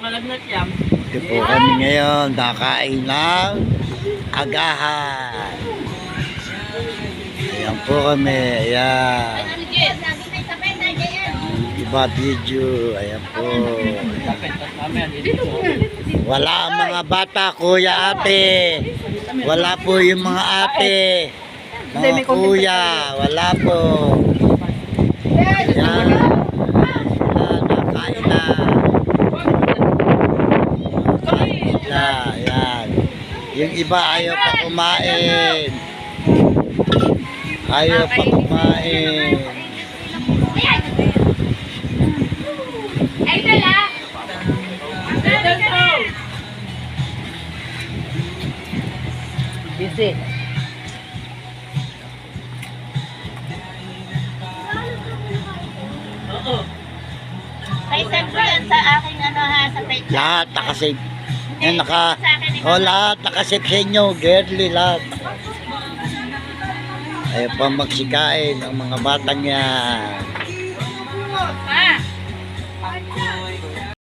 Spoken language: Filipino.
malagnat yan. Ito po kami ngayon, nakain ng agahan. Ayan po kami, ayan. Iba video, ayan po. Wala ang mga bata, kuya, ate. Wala po yung mga ate. Mga kuya, wala po. Ayan. Ayan, nakain na. Nakain na, ayan. Yung iba ayaw pa kumain. Ayaw pa kumain. Ay, dala! Busy. Ay, send ko yan sa aking ano ha, sa page. Lahat nakasave. Yan lahat nakasave sa inyo. Girly lahat. Ayaw pa magsikain ang mga batang yan. Ha?